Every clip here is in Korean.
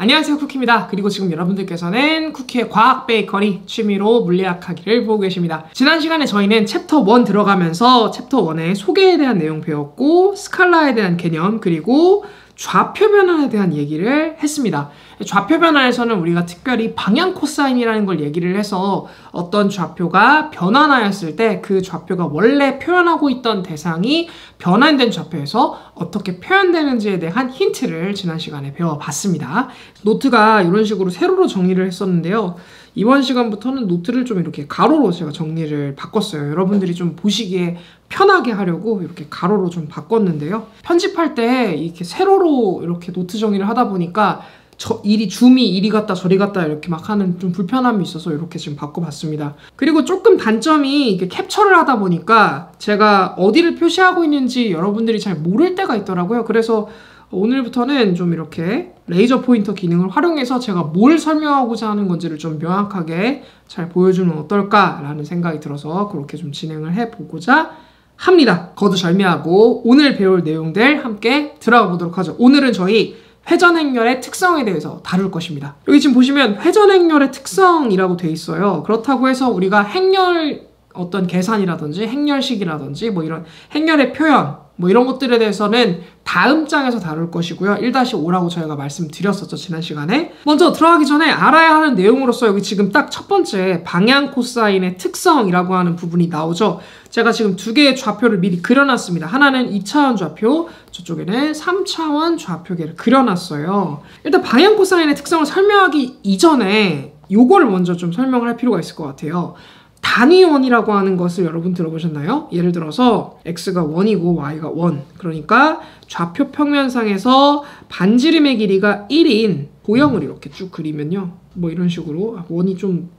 안녕하세요, 쿠키입니다. 그리고 지금 여러분들께서는 쿠키의 과학 베이커리 취미로 물리학하기를 보고 계십니다. 지난 시간에 저희는 챕터 1 들어가면서 챕터 1의 소개에 대한 내용 배웠고 스칼라에 대한 개념 그리고 좌표 변환에 대한 얘기를 했습니다. 좌표 변환에서는 우리가 특별히 방향 코사인이라는 걸 얘기를 해서 어떤 좌표가 변환하였을 때 그 좌표가 원래 표현하고 있던 대상이 변환된 좌표에서 어떻게 표현되는지에 대한 힌트를 지난 시간에 배워봤습니다. 노트가 이런 식으로 세로로 정리를 했었는데요. 이번 시간부터는 노트를 좀 이렇게 가로로 제가 정리를 바꿨어요. 여러분들이 좀 보시기에 편하게 하려고 이렇게 가로로 좀 바꿨는데요. 편집할 때 이렇게 세로로 이렇게 노트 정리를 하다 보니까 줌이 이리 갔다 저리 갔다 이렇게 막 하는 좀 불편함이 있어서 이렇게 지금 바꿔봤습니다. 그리고 조금 단점이 이게 캡처를 하다 보니까 제가 어디를 표시하고 있는지 여러분들이 잘 모를 때가 있더라고요. 그래서 오늘부터는 좀 이렇게 레이저 포인터 기능을 활용해서 제가 뭘 설명하고자 하는 건지를 좀 명확하게 잘 보여주면 어떨까라는 생각이 들어서 그렇게 좀 진행을 해보고자 합니다. 거두절미하고 오늘 배울 내용들 함께 들어가 보도록 하죠. 오늘은 저희 회전행렬의 특성에 대해서 다룰 것입니다. 여기 지금 보시면 회전행렬의 특성이라고 돼 있어요. 그렇다고 해서 우리가 행렬 어떤 계산이라든지 행렬식이라든지 뭐 이런 행렬의 표현 뭐 이런 것들에 대해서는 다음 장에서 다룰 것이고요. 1-5라고 저희가 말씀드렸었죠, 지난 시간에. 먼저 들어가기 전에 알아야 하는 내용으로서 여기 지금 딱 첫 번째 방향 코사인의 특성이라고 하는 부분이 나오죠. 제가 지금 두 개의 좌표를 미리 그려놨습니다. 하나는 2차원 좌표, 저쪽에는 3차원 좌표계를 그려놨어요. 일단 방향 코사인의 특성을 설명하기 이전에 요거를 먼저 좀 설명을 할 필요가 있을 것 같아요. 단위원이라고 하는 것을 여러분 들어보셨나요? 예를 들어서 x가 1이고 y가 1. 그러니까 좌표 평면상에서 반지름의 길이가 1인 도형을 이렇게 쭉 그리면요. 뭐 이런 식으로 원이 좀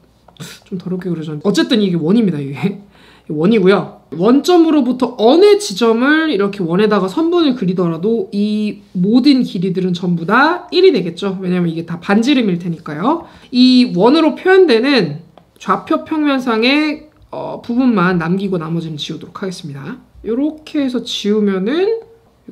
더럽게 그려졌는데 어쨌든 이게 원입니다. 이게 원이고요. 원점으로부터 어느 지점을 이렇게 원에다가 선분을 그리더라도 이 모든 길이들은 전부 다 1이 되겠죠. 왜냐면 이게 다 반지름일 테니까요. 이 원으로 표현되는 좌표 평면상의 부분만 남기고 나머지는 지우도록 하겠습니다. 이렇게 해서 지우면은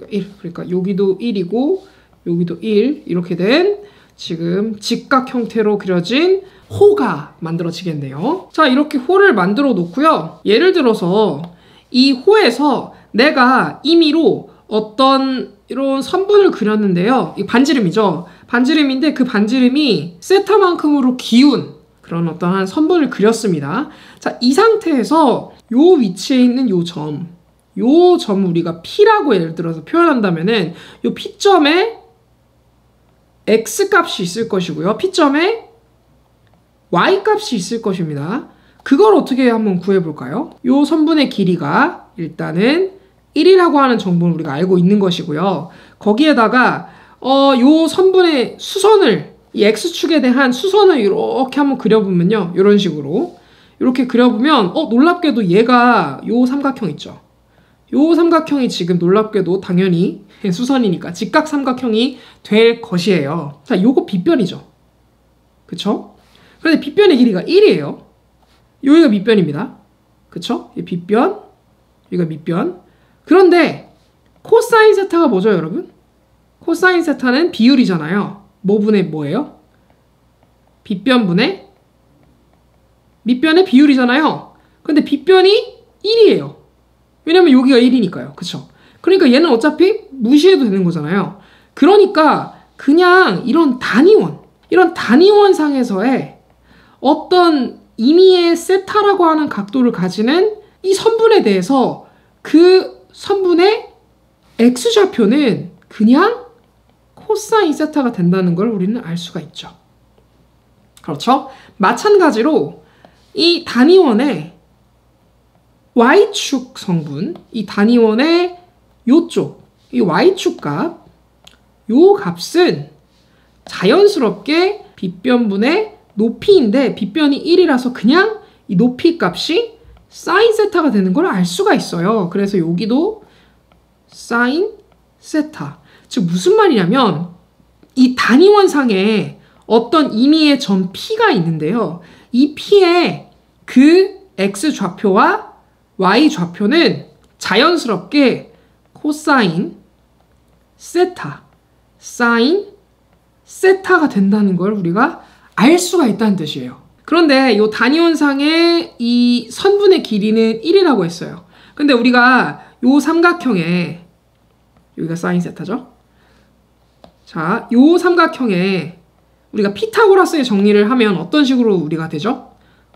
1, 그러니까 여기도 1이고 여기도 1 이렇게 된 지금 직각 형태로 그려진 호가 만들어지겠네요. 자, 이렇게 호를 만들어 놓고요. 예를 들어서 이 호에서 내가 임의로 어떤 이런 선분을 그렸는데요. 이 반지름이죠. 반지름인데 그 반지름이 세타만큼으로 기운 그런 어떠한 선분을 그렸습니다. 자, 이 상태에서 요 위치에 있는 요 점을 우리가 P라고 예를 들어서 표현한다면은 요 P점에 X 값이 있을 것이고요. P점에 Y 값이 있을 것입니다. 그걸 어떻게 한번 구해볼까요? 요 선분의 길이가 일단은 1이라고 하는 정보를 우리가 알고 있는 것이고요. 거기에다가 요 선분의 수선을 이 X축에 대한 수선을 이렇게 한번 그려보면요. 이런 식으로 이렇게 그려보면 놀랍게도 얘가 요 삼각형 있죠. 요 삼각형이 지금 놀랍게도 당연히 수선이니까 직각 삼각형이 될 것이에요. 자, 요거 빗변이죠. 그쵸? 그런데 빗변의 길이가 1이에요. 여기가 밑변입니다. 그쵸? 이 빗변, 여기가 밑변. 그런데 코사인 세타가 뭐죠, 여러분? 코사인 세타는 비율이잖아요. 뭐 분의 뭐예요? 빗변분의 밑변의 비율이잖아요. 근데 빗변이 1이에요. 왜냐면 여기가 1이니까요. 그쵸? 그러니까 얘는 어차피 무시해도 되는 거잖아요. 그러니까 그냥 이런 단위원 상에서의 어떤 임의의 세타라고 하는 각도를 가지는 이 선분에 대해서 그 선분의 x좌표는 그냥 코사인 세타가 된다는 걸 우리는 알 수가 있죠. 그렇죠? 마찬가지로 이 단위원의 y축 성분, 이 단위원의 요쪽, 이 y축 값, 요 값은 자연스럽게 빗변분의 높이인데 빗변이 1이라서 그냥 이 높이 값이 사인 세타가 되는 걸 알 수가 있어요. 그래서 여기도 사인 세타. 즉 무슨 말이냐면 이 단위원상에 어떤 임의의 점 P가 있는데요. 이 P의 그 X좌표와 Y좌표는 자연스럽게 코사인 세타, 사인 세타가 된다는 걸 우리가 알 수가 있다는 뜻이에요. 그런데 이 단위원상의 이 선분의 길이는 1이라고 했어요. 근데 우리가 이 삼각형에 여기가 사인 세타죠. 자, 이 삼각형에 우리가 피타고라스의 정리를 하면 어떤 식으로 우리가 되죠?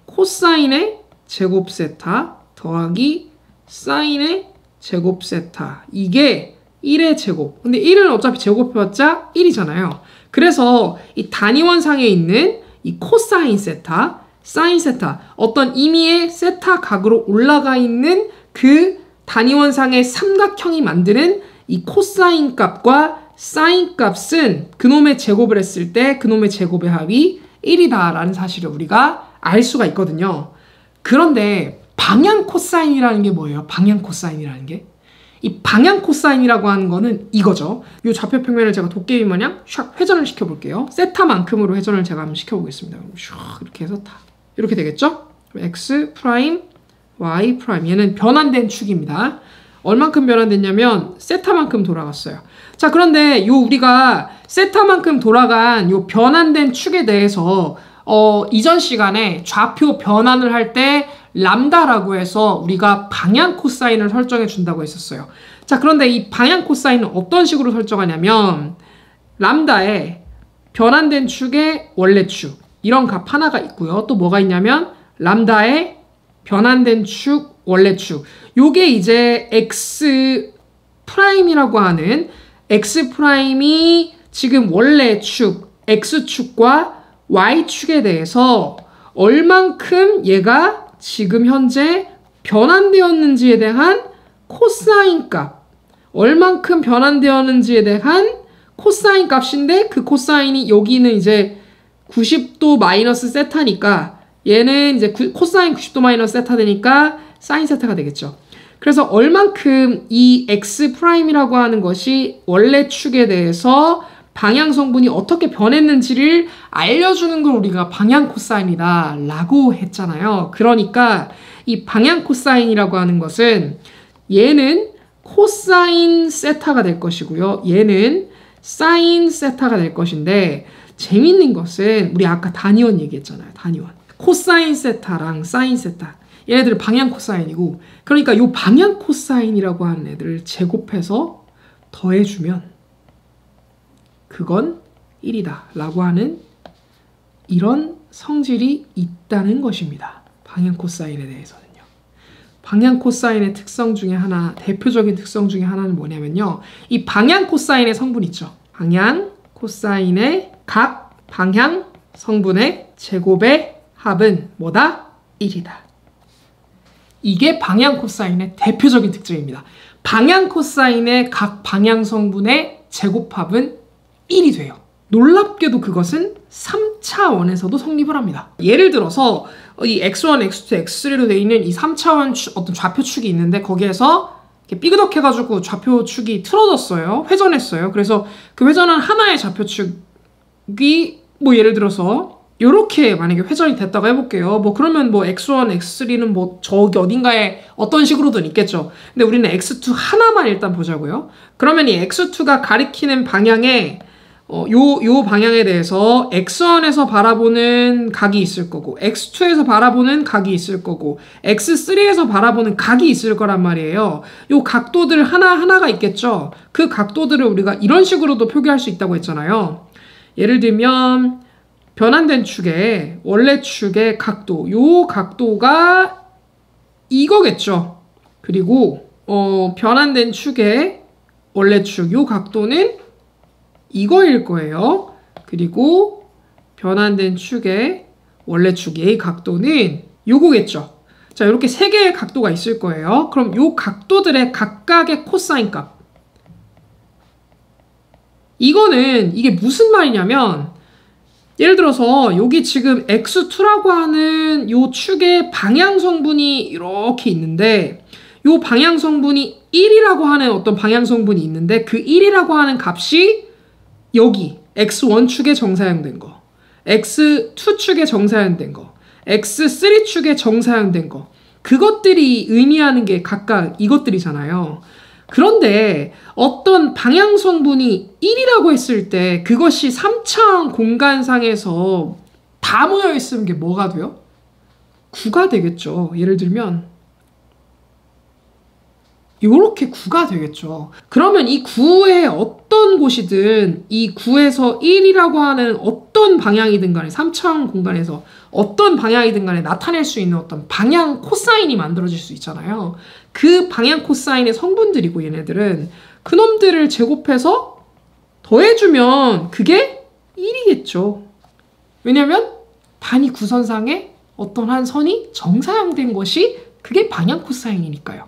코사인의 제곱 세타 더하기 사인의 제곱 세타. 이게 1의 제곱. 근데 1은 어차피 제곱해봤자 1이잖아요. 그래서 이 단위원상에 있는 이 코사인 세타, 사인 세타, 어떤 임의의 세타 각으로 올라가 있는 그 단위원상의 삼각형이 만드는 이 코사인 값과 사인 값은 그놈의 제곱을 했을 때 그놈의 제곱의 합이 1이다 라는 사실을 우리가 알 수가 있거든요. 그런데 방향 코사인이라는 게 뭐예요? 방향 코사인이라는 게? 이 방향 코사인이라고 하는 거는 이거죠. 이 좌표 평면을 제가 도깨비 마냥 샥 회전을 시켜볼게요. 세타만큼으로 회전을 제가 한번 시켜보겠습니다. 샥 이렇게 해서 다 이렇게 되겠죠? x 프라임, y 프라임. 얘는 변환된 축입니다. 얼만큼 변환됐냐면 세타만큼 돌아갔어요. 자, 그런데 요 우리가 세타만큼 돌아간 요 변환된 축에 대해서 이전 시간에 좌표 변환을 할 때 람다라고 해서 우리가 방향 코사인을 설정해 준다고 했었어요. 자, 그런데 이 방향 코사인은 어떤 식으로 설정하냐면 람다에 변환된 축의 원래 축 이런 값 하나가 있고요. 또 뭐가 있냐면 람다에 변환된 축 원래 축 요게 이제 x 프라임이라고 하는 x 프라임이 지금 원래 축 x축과 y축에 대해서 얼만큼 얘가 지금 현재 변환되었는지에 대한 코사인 값, 얼만큼 변환되었는지에 대한 코사인 값인데 그 코사인이 여기는 이제 90도 마이너스 세타니까 얘는 이제 코사인 90도 마이너스 세타 되니까 사인 세타가 되겠죠. 그래서 얼만큼 이 x 프라임이라고 하는 것이 원래 축에 대해서 방향 성분이 어떻게 변했는지를 알려주는 걸 우리가 방향 코사인이다 라고 했잖아요. 그러니까 이 방향 코사인이라고 하는 것은 얘는 코사인 세타가 될 것이고요. 얘는 사인 세타가 될 것인데 재밌는 것은 우리 아까 단위원 얘기했잖아요. 단위원. 코사인 세타랑 사인 세타. 얘네들은 방향 코사인이고 그러니까 이 방향 코사인이라고 하는 애들을 제곱해서 더해주면 그건 1이다 라고 하는 이런 성질이 있다는 것입니다. 방향 코사인에 대해서는요. 방향 코사인의 특성 중에 하나, 대표적인 특성 중에 하나는 뭐냐면요. 이 방향 코사인의 성분 있죠. 방향 코사인의 각 방향 성분의 제곱의 합은 뭐다? 1이다. 이게 방향 코사인의 대표적인 특징입니다. 방향 코사인의 각 방향 성분의 제곱합은 1이 돼요. 놀랍게도 그것은 3차원에서도 성립을 합니다. 예를 들어서 이 x1, x2, x3로 되어 있는 이 3차원 어떤 좌표축이 있는데 거기에서 이렇게 삐그덕해가지고 좌표축이 틀어졌어요. 회전했어요. 그래서 그 회전한 하나의 좌표축이 뭐 예를 들어서 요렇게 만약에 회전이 됐다고 해볼게요. 뭐 그러면 뭐 x1, x3는 뭐 저기 어딘가에 어떤 식으로든 있겠죠. 근데 우리는 x2 하나만 일단 보자고요. 그러면 이 x2가 가리키는 방향에 요 방향에 대해서 x1에서 바라보는 각이 있을 거고 x2에서 바라보는 각이 있을 거고 x3에서 바라보는 각이 있을 거란 말이에요. 요 각도들 하나하나가 있겠죠. 그 각도들을 우리가 이런 식으로도 표기할 수 있다고 했잖아요. 예를 들면 변환된 축의 원래 축의 각도, 요 각도가 이거겠죠. 그리고 변환된 축의 원래 축, 요 각도는 이거일 거예요. 그리고 변환된 축의 원래 축의 각도는 요거겠죠. 자, 이렇게 세 개의 각도가 있을 거예요. 그럼 요 각도들의 각각의 코사인 값. 이게 무슨 말이냐면 예를 들어서 여기 지금 x2라고 하는 요 축의 방향 성분이 이렇게 있는데 요 방향 성분이 1이라고 하는 어떤 방향 성분이 있는데 그 1이라고 하는 값이 여기 x1 축에 정사형된 거, x2 축에 정사형된 거, x3 축에 정사형된 거 그것들이 의미하는 게 각각 이것들이잖아요. 그런데 어떤 방향성분이 1이라고 했을 때 그것이 3차원 공간상에서 다 모여 있으면 게 뭐가 돼요? 9가 되겠죠. 예를 들면 요렇게 9가 되겠죠. 그러면 이 9의 어떤 곳이든 이 9에서 1이라고 하는 어떤 방향이든 간에 3차원 공간에서 어떤 방향이든 간에 나타낼 수 있는 어떤 방향 코사인이 만들어질 수 있잖아요. 그 방향 코사인의 성분들이고 얘네들은 그놈들을 제곱해서 더해주면 그게 1이겠죠. 왜냐면 단위 구선상에 어떤 한 선이 정사형된 것이 그게 방향 코사인이니까요.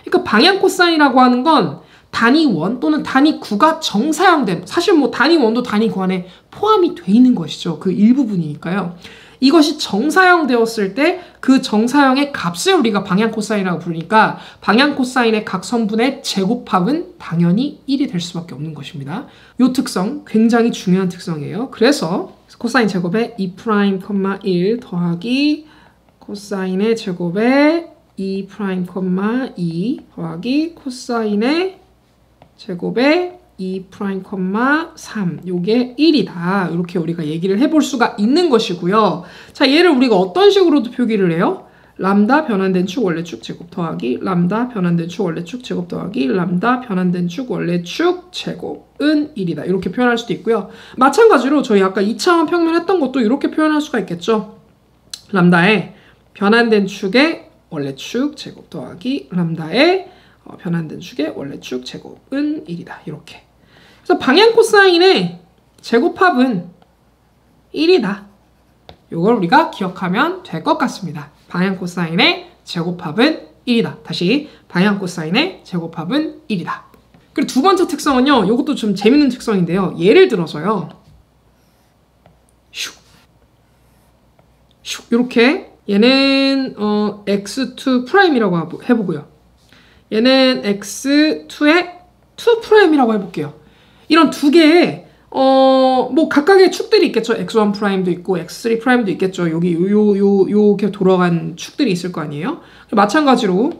그러니까 방향 코사인이라고 하는 건 단위 원 또는 단위 9가 정사형된, 사실 뭐 단위 원도 단위 9 안에 포함이 돼 있는 것이죠. 그 일부분이니까요. 이것이 정사형 되었을 때 그 정사형의 값을 우리가 방향 코사인이라고 부르니까 방향 코사인의 각 성분의 제곱합은 당연히 1이 될 수밖에 없는 것입니다. 이 특성 굉장히 중요한 특성이에요. 그래서 코사인 제곱에 2',1 더하기 코사인의 제곱에 2',2 더하기 코사인의 제곱에 2',3 요게 1이다. 이렇게 우리가 얘기를 해볼 수가 있는 것이고요. 자, 얘를 우리가 어떤 식으로도 표기를 해요? 람다 변환된 축 원래축 제곱 더하기 람다 변환된 축 원래축 제곱 더하기 람다 변환된 축 원래축 제곱은 1이다. 이렇게 표현할 수도 있고요. 마찬가지로 저희 아까 2차원 평면 했던 것도 이렇게 표현할 수가 있겠죠. 람다의 변환된 축의 원래축 제곱 더하기 람다의 변환된 축의 원래축 제곱은 1이다. 이렇게. 그래서 방향 코사인의 제곱합은 1이다. 이걸 우리가 기억하면 될 것 같습니다. 방향 코사인의 제곱합은 1이다. 다시 방향 코사인의 제곱합은 1이다. 그리고 두 번째 특성은요. 이것도 좀 재밌는 특성인데요. 예를 들어서요. 이렇게 얘는 x2'이라고 해보고요. 얘는 x2의 2'이라고 해볼게요. 이런 두 개의 뭐 각각의 축들이 있겠죠. x1'도 있고 x3'도 있겠죠. 여기 요렇게 돌아간 축들이 있을 거 아니에요. 마찬가지로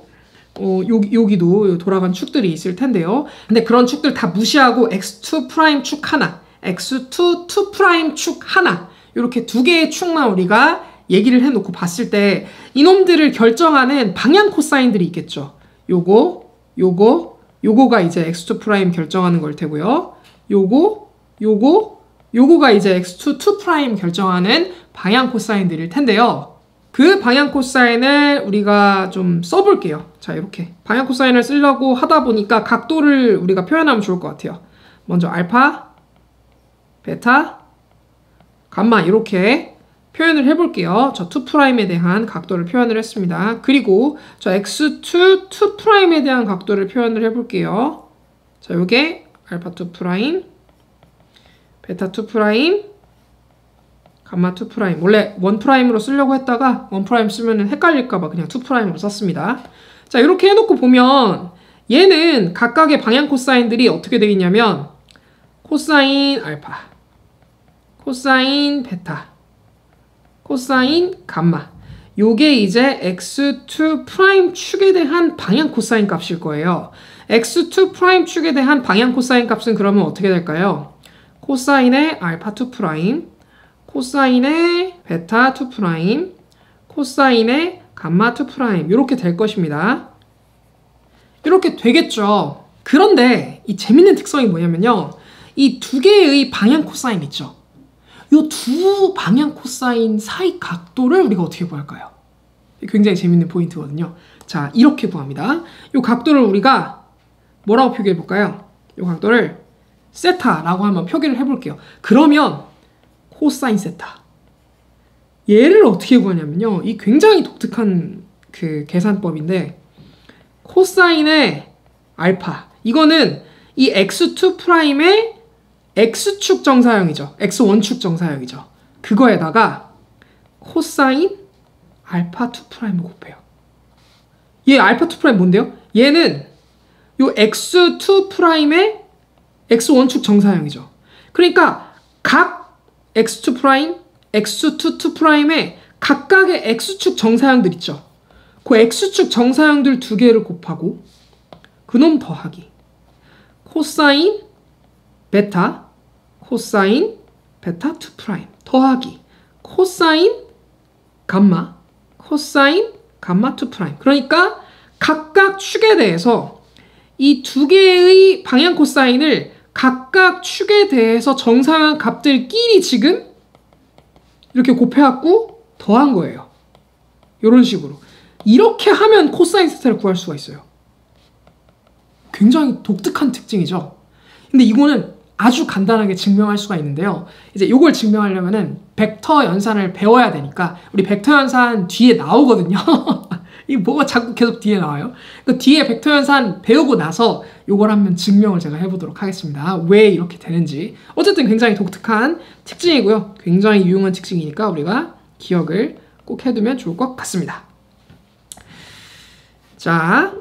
여기도 돌아간 축들이 있을 텐데요. 근데 그런 축들 다 무시하고 x2' 축 하나, x2 2' 축 하나 이렇게 두 개의 축만 우리가 얘기를 해놓고 봤을 때 이놈들을 결정하는 방향 코사인들이 있겠죠. 요거가 이제 x2' 결정하는 걸 테고요. 요거가 이제 x2 2' 결정하는 방향 코사인들일 텐데요. 그 방향 코사인을 우리가 좀 써볼게요. 자, 이렇게 방향 코사인을 쓰려고 하다 보니까 각도를 우리가 표현하면 좋을 것 같아요. 먼저 알파, 베타, 감마 이렇게 표현을 해볼게요. 저 2'에 대한 각도를 표현을 했습니다. 그리고 저 x2 2'에 대한 각도를 표현을 해볼게요. 자, 요게 알파 2', 베타 2', 감마 2'. 원래 1'으로 쓰려고 했다가 1' 쓰면 헷갈릴까봐 그냥 2'으로 썼습니다. 자, 이렇게 해놓고 보면 얘는 각각의 방향 코사인들이 어떻게 되겠냐면 코사인 알파, 코사인 베타, 코사인 감마. 요게 이제 x2' 축에 대한 방향 코사인 값일 거예요. x2' 축에 대한 방향 코사인 값은 그러면 어떻게 될까요? 코사인의 알파 2', 코사인의 베타 2', 코사인의 감마 2' 이렇게 될 것입니다. 이렇게 되겠죠. 그런데 이 재밌는 특성이 뭐냐면요. 이 두 개의 방향 코사인 있죠. 이 두 방향 코사인 사이 각도를 우리가 어떻게 구할까요? 굉장히 재밌는 포인트거든요. 자, 이렇게 구합니다. 이 각도를 우리가 뭐라고 표기해 볼까요? 이 각도를 세타라고 한번 표기를 해볼게요. 그러면 코사인 세타. 얘를 어떻게 구하냐면요. 이 굉장히 독특한 그 계산법인데 코사인의 알파. 이거는 이 x2'의 x축 정사형이죠. x1축 정사형이죠. 그거에다가 코사인 알파 2'을 곱해요. 얘 알파 2' 뭔데요? 얘는 요 x2'의 x1축 정사형이죠. 그러니까 각 x2', x2, 2'의 각각의 x축 정사형들 있죠. 그 x축 정사형들 두 개를 곱하고 그놈 더하기 코사인 베타 코사인 베타 2 프라임 더하기 코사인 감마 코사인 감마 2 프라임. 그러니까 각각 축에 대해서 이 두 개의 방향 코사인을 각각 축에 대해서 정상한 값들끼리 지금 이렇게 곱해갖고 더한 거예요. 이런 식으로. 이렇게 하면 코사인 세타를 구할 수가 있어요. 굉장히 독특한 특징이죠. 근데 이거는 아주 간단하게 증명할 수가 있는데요. 이제 이걸 증명하려면은 벡터 연산을 배워야 되니까 우리 벡터 연산 뒤에 나오거든요. 이 뭐가 자꾸 계속 뒤에 나와요. 그 뒤에 벡터 연산 배우고 나서 이걸 한번 증명을 제가 해보도록 하겠습니다. 왜 이렇게 되는지. 어쨌든 굉장히 독특한 특징이고요. 굉장히 유용한 특징이니까 우리가 기억을 꼭 해두면 좋을 것 같습니다. 자.